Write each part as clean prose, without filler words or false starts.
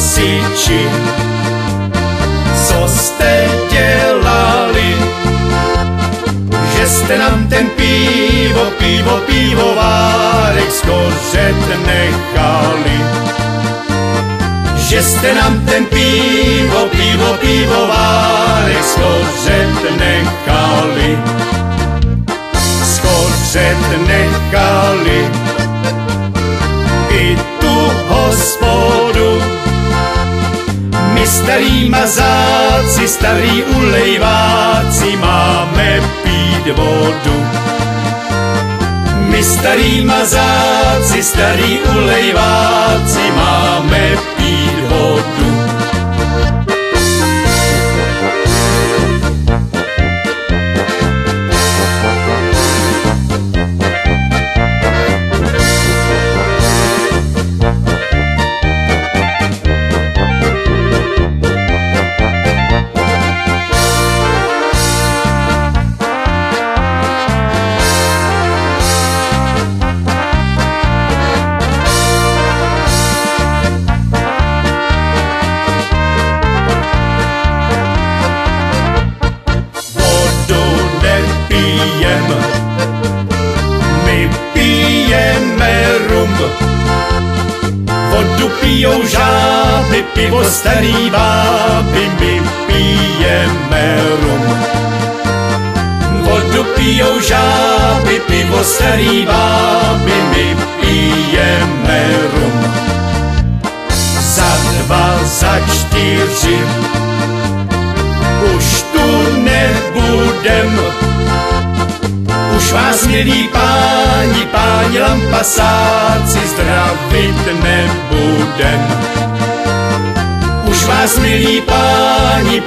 hasiči, co jste dělali, že jste nám ten pivovárek skořet nechali, že jste nám ten pivovárek skořet nechali, i tu hospodu. My starý mazáci, starý ulejváci máme pít vodu. My starý mazáci, starý ulejváci máme pít vodu. My pijeme rum, vodu pijou žáby, pivo starý báby, my pijeme rum. Vodu pijou žáby, pivo starý báby, my pijeme rum. Za 2, za 4 už tu nebudem. Už vás, milí páni lampasáci, zdravit nebudem. Už vás, milí páni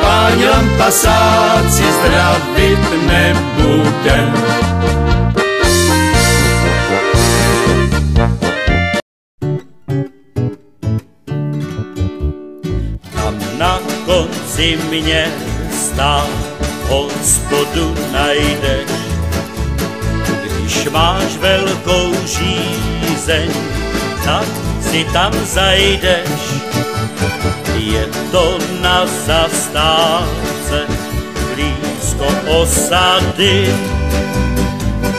lampasáci, zdravit nebudem. Tam na konci města hospodu najdeš, když máš velkou žízeň, tak si tam zajdeš. Je to na zastávce blízko osady,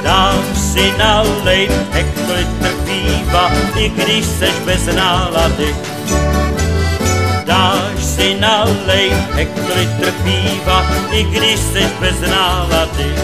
dáš si nalejt hektolitr piva, i když seš bez nálady. Dáš si nalejt hektolitr piva, i když seš bez nálady.